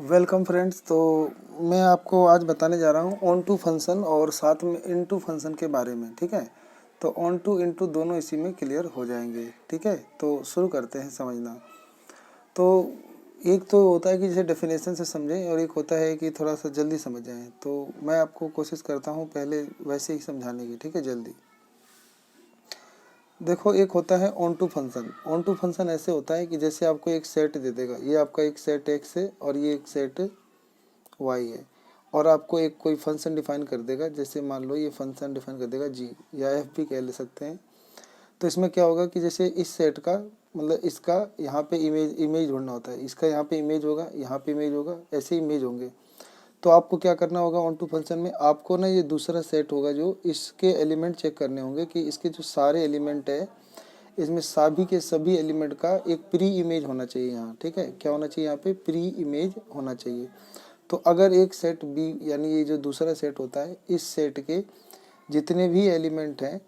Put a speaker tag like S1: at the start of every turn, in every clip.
S1: Welcome friends. तो मैं आपको आज बताने जा रहा हूँ ऑन टू फंक्शन और साथ में इन टू फंक्शन के बारे में। ठीक है, तो ऑन टू इन टू दोनों इसी में क्लियर हो जाएंगे। ठीक है, तो शुरू करते हैं समझना। तो एक तो होता है कि जैसे डेफिनेशन से समझें और एक होता है कि थोड़ा सा जल्दी समझ जाएं। तो मैं आपको कोशिश करता हूँ पहले वैसे ही समझाने की। ठीक है, जल्दी देखो। एक होता है on to function. On to function ऐसे होता है कि जैसे आपको एक सेट दे देगा, ये आपका एक सेट एक्स है और ये एक सेट वाई है, और आपको एक कोई फंक्शन डिफाइन कर देगा। जैसे मान लो ये फंक्शन डिफाइन कर देगा जी, या एफ भी कह ले सकते हैं। तो इसमें क्या होगा कि जैसे इस सेट का मतलब इसका यहाँ पे इमेज ढूंढना होता है। इसका यहाँ पे इमेज होगा, यहाँ पे इमेज होगा, ऐसे इमेज होंगे। तो आपको क्या करना होगा ऑन टू फंक्शन में, आपको ना ये दूसरा सेट होगा जो इसके एलिमेंट चेक करने होंगे कि इसके जो सारे एलिमेंट है इसमें सभी के सभी एलिमेंट का एक प्री इमेज होना चाहिए यहाँ। ठीक है, क्या होना चाहिए यहाँ पे, प्री इमेज होना चाहिए। तो अगर एक सेट बी यानी ये जो दूसरा सेट होता है, इस सेट के जितने भी एलिमेंट हैं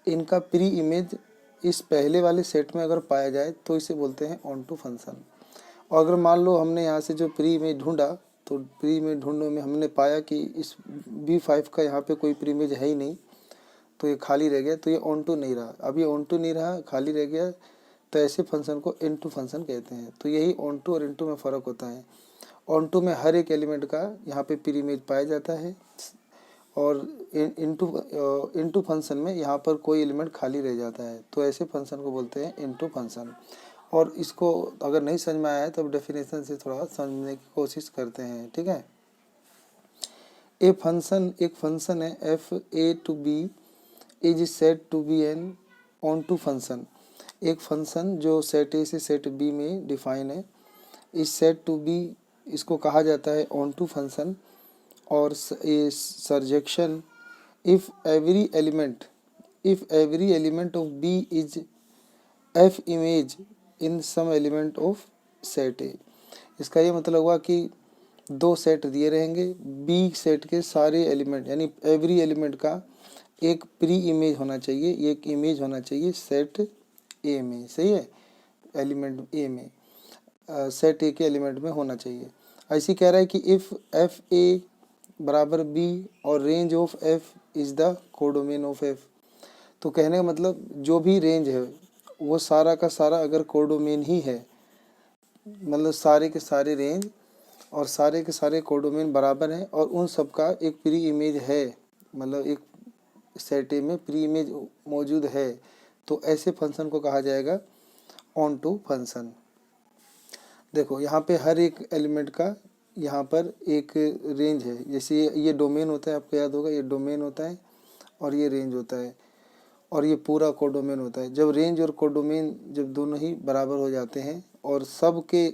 S1: इनका प्री इमेज इस पहले वाले सेट में अगर पाया जाए तो इसे बोलते हैं ऑन टू फंक्शन। और अगर मान लो हमने यहाँ से जो प्री इमेज ढूंढा, तो प्री इमेज ढूंढने में हमने पाया कि इस B5 का यहाँ पे कोई प्री इमेज है ही नहीं, तो ये खाली रह गया, तो ये ऑन टू नहीं रहा। अब ये ऑन टू नहीं रहा, खाली रह गया, तो ऐसे फंक्शन को इन टू फंक्शन कहते हैं। तो यही ऑन टू और इन टू में फ़र्क होता है। ऑन टू में हर एक एलिमेंट का यहाँ पे प्री इमेज पाया जाता है, और इनटू फंक्शन में यहाँ पर कोई एलिमेंट खाली रह जाता है। तो ऐसे फंक्शन को बोलते हैं इनटू फंक्शन। और इसको अगर नहीं समझ में आया है तो अब डेफिनेशन से थोड़ा समझने की कोशिश करते हैं। ठीक है, एक फंक्शन है F A to B is said to be an on to function. एक फंक्शन जो सेट ए से सेट बी में डिफाइन है, इस सेट टू बी इसको कहा जाता है ऑन टू फंक्शन। और surjection if every element of B is F image in some element of set A. इसका ये मतलब हुआ कि दो सेट दिए रहेंगे, बी सेट के सारे एलिमेंट यानी एवरी एलिमेंट का एक प्री इमेज होना चाहिए, एक इमेज होना चाहिए सेट ए में। सही है, एलिमेंट ए में, सेट ए के एलिमेंट में होना चाहिए। ऐसी कह रहा है कि इफ़ एफ ए बराबर बी और range of F is the codomain of F. तो कहने का मतलब जो भी रेंज है वो सारा का सारा अगर कोडोमेन ही है, मतलब सारे के सारे रेंज और सारे के सारे कोडोमेन बराबर हैं और उन सब का एक प्री इमेज है, मतलब एक सेट ए में प्री इमेज मौजूद है, तो ऐसे फंक्शन को कहा जाएगा ऑन टू फंक्शन। देखो यहाँ पे हर एक एलिमेंट का यहाँ पर एक रेंज है। जैसे ये डोमेन होता है, आपको याद होगा ये डोमेन होता है और ये रेंज होता है और ये पूरा कोडोमेन होता है। जब रेंज और कोडोमेन जब दोनों ही बराबर हो जाते हैं और सबके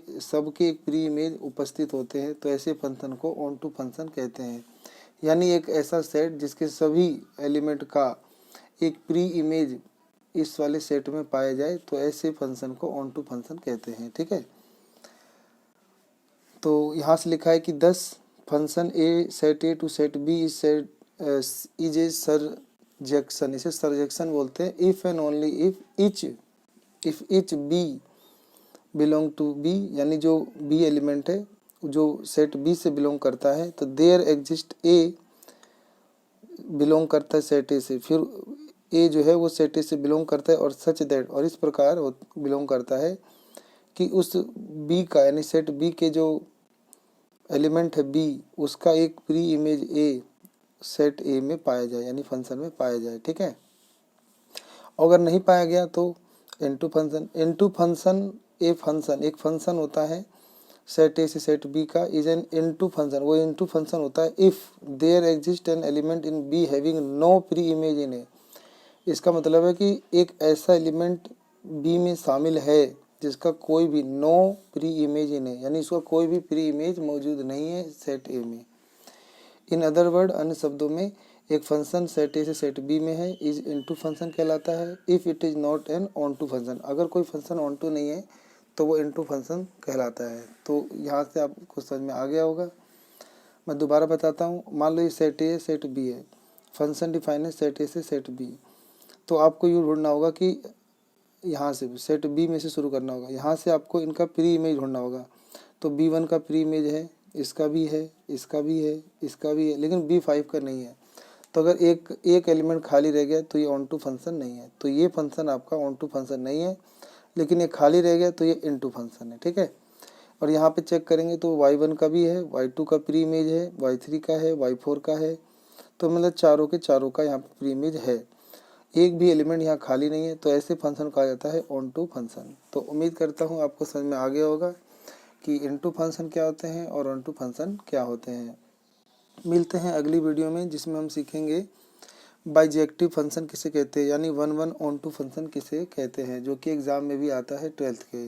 S1: एक प्री इमेज उपस्थित होते हैं, तो ऐसे फंक्शन को ऑन टू फंक्शन कहते हैं। यानी एक ऐसा सेट जिसके सभी एलिमेंट का एक प्री इमेज इस वाले सेट में पाया जाए, तो ऐसे फंक्शन को ऑन टू फंक्शन कहते हैं। ठीक है, तो यहाँ से लिखा है कि 10 function A set A to set B is a surjection. इसे सरजेक्शन बोलते हैं if and only if each B belong to B, यानी जो बी एलिमेंट है जो सेट बी से बिलोंग करता है, तो देयर एग्जिस्ट ए बिलोंग करता है सेट ए से, फिर ए जो है वो सेट ए से बिलोंग करता है, और सच दैट और इस प्रकार बिलोंग करता है कि उस बी का यानी सेट बी के जो एलिमेंट है बी, उसका एक प्री इमेज ए सेट ए में पाया जाए यानी फंक्शन में पाया जाए। ठीक है, अगर नहीं पाया गया तो इनटू फंक्शन। इनटू फंक्शन एक फंक्शन होता है सेट ए से सेट बी का, इज एन इनटू फंक्शन। वो इनटू फंक्शन होता है if there exist an element in B having no preimage in A. इसका मतलब है कि एक ऐसा एलिमेंट बी में शामिल है जिसका कोई भी नो प्री इमेज इन है, यानी इसका कोई भी प्री इमेज मौजूद नहीं है सेट ए में। इन अदर वर्ड, अन्य शब्दों में, एक फंक्शन सेट ए से सेट बी में है इज इनटू फंक्शन कहलाता है। If it is not an on to function, अगर कोई फंक्शन ऑन टू नहीं है तो वो इनटू फंक्शन कहलाता है। तो यहाँ से आपको समझ में आ गया होगा। मैं दोबारा बताता हूँ। मान लो ये सेट ए सेट बी है, फंक्शन डिफाइन है सेट ए से सेट बी, तो आपको ये ढूंढना होगा कि यहाँ से सेट बी में से शुरू करना होगा, यहाँ से आपको इनका प्री इमेज ढूंढना होगा। तो B1 का प्री इमेज है, इसका भी है, इसका भी है, इसका भी है, लेकिन B5 का नहीं है। तो अगर एक एलिमेंट खाली रह गया तो ये ऑन टू फंक्शन नहीं है। तो ये फंक्शन आपका ऑन टू फंक्शन नहीं है, लेकिन ये खाली रह गया तो ये इन टू फंक्शन है, ठीक है। और यहाँ पे चेक करेंगे तो y1 का भी है, y2 का प्री इमेज है, y3 का है, y4 का है। तो मतलब चारों के चारों का यहाँ पे प्री इमेज है, एक भी एलिमेंट यहाँ खाली नहीं है। तो ऐसे फंक्शन कहा जाता है ऑन टू फंक्शन। तो उम्मीद करता हूँ आपको समझ में आ गया होगा कि इन टू फंक्शन क्या होते हैं और ऑन टू फंक्शन क्या होते हैं। मिलते हैं अगली वीडियो में, जिसमें हम सीखेंगे बाइजेक्टिव फंक्शन किसे कहते हैं, यानी 1 1 ऑन टू फंक्शन किसे कहते हैं, जो कि एग्जाम में भी आता है 12th के।